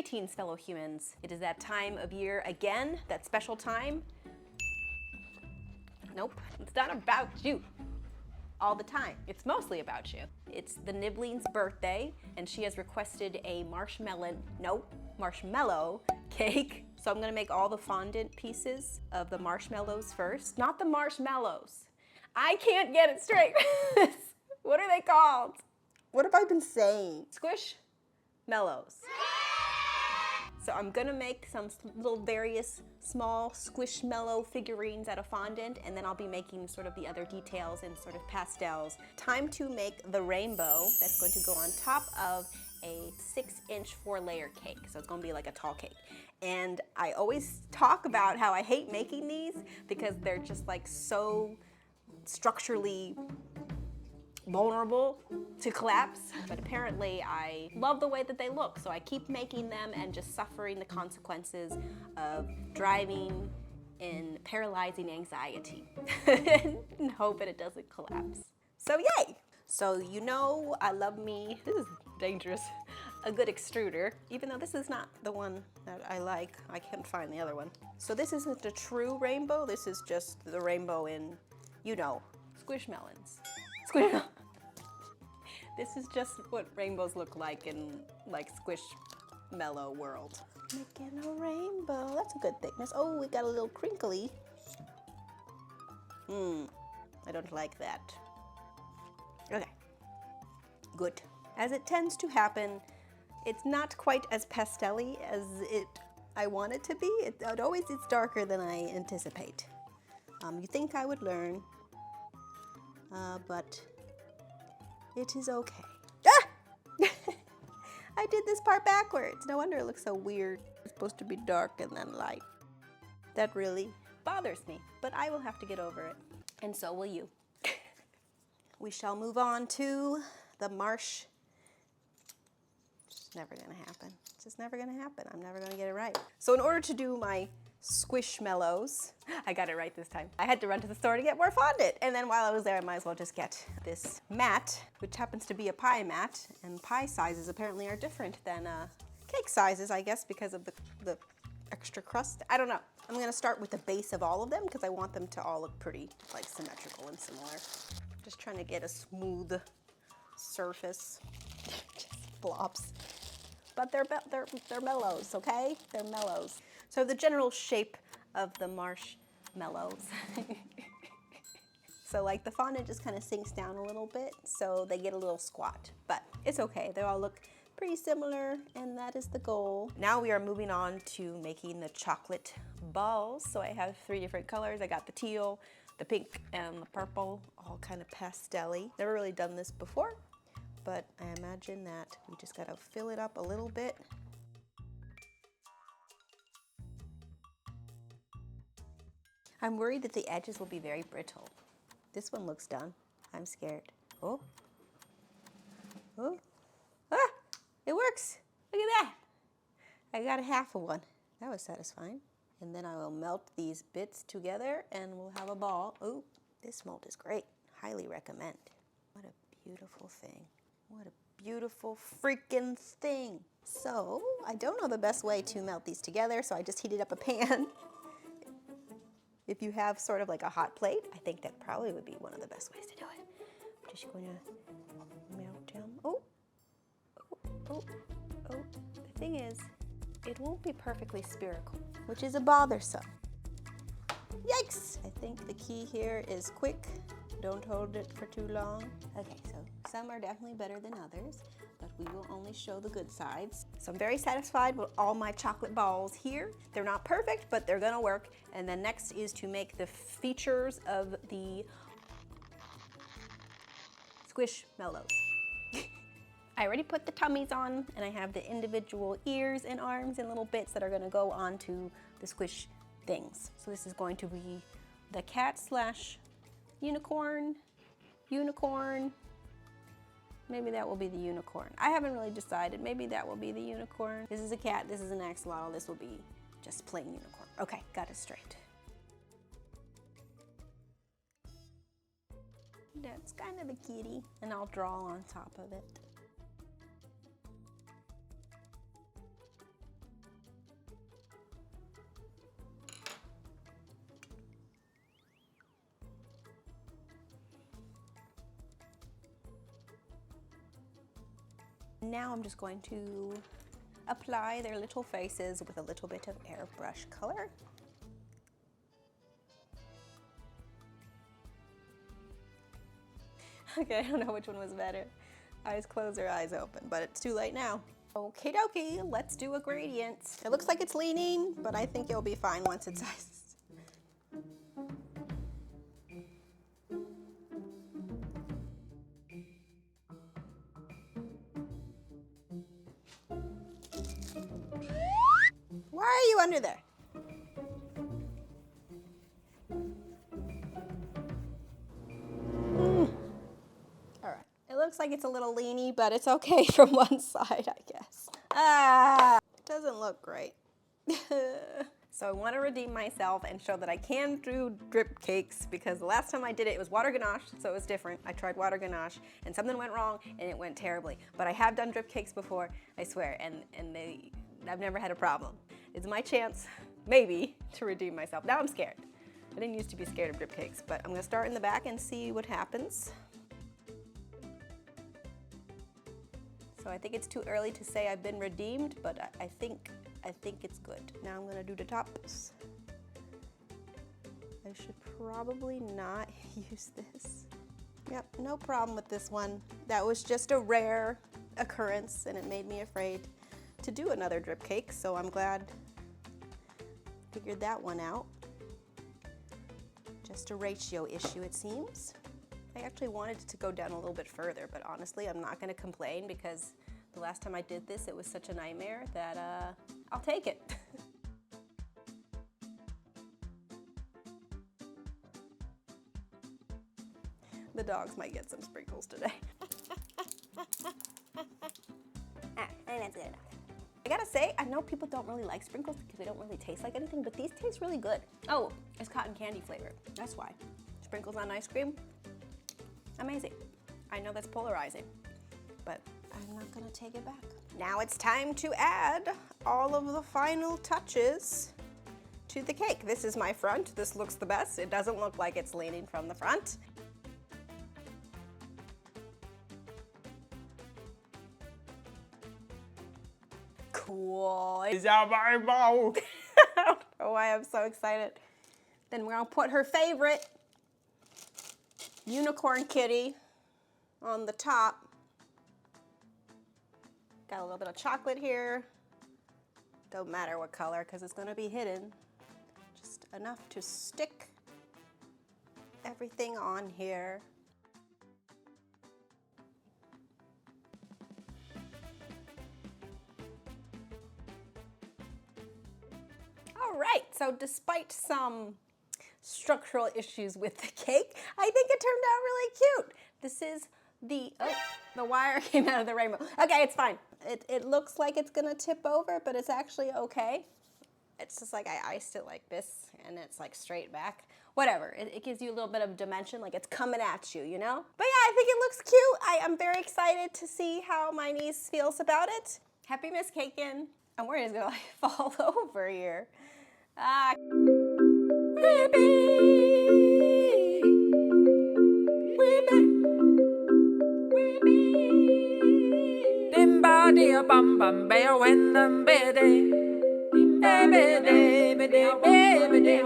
Greetings, fellow humans. It is that time of year again, that special time. Nope, it's not about you all the time. It's mostly about you. It's the Nibbling's birthday, and she has requested a marshmallow cake. So I'm gonna make all the fondant pieces of the marshmallows first. Not the marshmallows. I can't get it straight. What are they called? What have I been saying? Squishmallows. So I'm gonna make some little various small Squishmallow figurines out of fondant, and then I'll be making sort of the other details and sort of pastels. Time to make the rainbow that's going to go on top of a 6-inch 4-layer cake. So it's gonna be like a tall cake. And I always talk about how I hate making these because they're just like so structurally vulnerable to collapse, but apparently I love the way that they look, so I keep making them and just suffering the consequences of driving in paralyzing anxiety and hoping it doesn't collapse. So yay! So you know I love me, this is dangerous, a good extruder, even though this is not the one that I like. I can't find the other one. So this isn't a true rainbow, this is just the rainbow in, you know, Squishmallows. This is just what rainbows look like in like Squishmallow world. Making a rainbow, that's a good thickness. Oh, we got a little crinkly. I don't like that. Okay, good. As it tends to happen, it's not quite as pastel-y as I want it to be. It's darker than I anticipate. You think I would learn, but it is okay. Ah! I did this part backwards. No wonder it looks so weird. It's supposed to be dark and then light. That really bothers me, but I will have to get over it. And so will you. We shall move on to the marsh. It's never gonna happen. It's just never gonna happen. I'm never gonna get it right. So in order to do my Squishmallows, I got it right this time. I had to run to the store to get more fondant. And then while I was there, I might as well just get this mat, which happens to be a pie mat. And pie sizes apparently are different than cake sizes, I guess, because of the extra crust. I don't know. I'm gonna start with the base of all of them because I want them to all look pretty like symmetrical and similar. Just trying to get a smooth surface. Just blobs. But they're mellows, okay? They're mellows. So the general shape of the marshmallows. So like the fondant just kind of sinks down a little bit, so they get a little squat, but it's okay. They all look pretty similar, and that is the goal. Now we are moving on to making the chocolate balls. So I have 3 different colors. I got the teal, the pink, and the purple, all kind of pastel-y. Never really done this before, but I imagine that we just gotta fill it up a little bit. I'm worried that the edges will be very brittle. This one looks done. I'm scared. Oh. Oh. Ah! It works! Look at that! I got a half of one. That was satisfying. And then I will melt these bits together and we'll have a ball. Oh, this mold is great. Highly recommend. What a beautiful thing. What a beautiful freaking thing. So, I don't know the best way to melt these together, so I just heated up a pan. If you have sort of like a hot plate, I think that probably would be one of the best ways to do it. I'm just going to melt them. Oh, oh, oh, oh. The thing is, it won't be perfectly spherical, which is a bothersome. Yikes! I think the key here is quick. Don't hold it for too long. Okay, so some are definitely better than others, but we will only show the good sides. So I'm very satisfied with all my chocolate balls here. They're not perfect, but they're gonna work. And then next is to make the features of the Squishmallows. I already put the tummies on, and I have the individual ears and arms and little bits that are gonna go onto the squish things. So this is going to be the cat slash unicorn. Maybe that will be the unicorn. I haven't really decided. Maybe that will be the unicorn. This is a cat, this is an axolotl, this will be just plain unicorn. Okay, got it straight. That's kind of a kitty, and I'll draw on top of it. now I'm just going to apply their little faces with a little bit of airbrush color. Okay, I don't know which one was better. Eyes closed or eyes open, but it's too late now. Okie dokie, let's do a gradient. It looks like it's leaning, but I think it'll be fine once it's iced. Why are you under there? All right, it looks like it's a little leany, but it's okay from one side, I guess. It doesn't look great. So I want to redeem myself and show that I can do drip cakes, because the last time I did it, it was water ganache, so it was different. I tried water ganache and something went wrong and it went terribly. But I have done drip cakes before, I swear, and I've never had a problem. It's my chance, maybe, to redeem myself. Now I'm scared. I didn't used to be scared of drip cakes, but I'm gonna start in the back and see what happens. So I think it's too early to say I've been redeemed, but I think it's good. Now I'm gonna do the tops. I should probably not use this. Yep, no problem with this one. That was just a rare occurrence and it made me afraid to do another drip cake, so I'm glad I figured that one out. Just a ratio issue, it seems. I actually wanted it to go down a little bit further, but honestly, I'm not gonna complain because the last time I did this, it was such a nightmare that I'll take it. The dogs might get some sprinkles today. I think that's good enough. I gotta say, I know people don't really like sprinkles because they don't really taste like anything, but these taste really good. Oh, it's cotton candy flavored. That's why. Sprinkles on ice cream, amazing. I know that's polarizing, but I'm not gonna take it back. Now it's time to add all of the final touches to the cake. This is my front. This looks the best. It doesn't look like it's leaning from the front. Cool. I don't know why I'm so excited. Then we're gonna put her favorite unicorn kitty on the top. Got a little bit of chocolate here. Don't matter what color because it's gonna be hidden. Just enough to stick everything on here. All right, so despite some structural issues with the cake, I think it turned out really cute. This is the wire came out of the rainbow. Okay, it's fine. It looks like it's gonna tip over, but it's actually okay. It's just like I iced it like this and it's like straight back. Whatever, it gives you a little bit of dimension, like it's coming at you, you know? But yeah, I think it looks cute. I'm very excited to see how my niece feels about it. Happy Miscaking. I'm worried it's gonna like fall over here. Dear bum bum bear when the baby, baby, baby, baby, baby,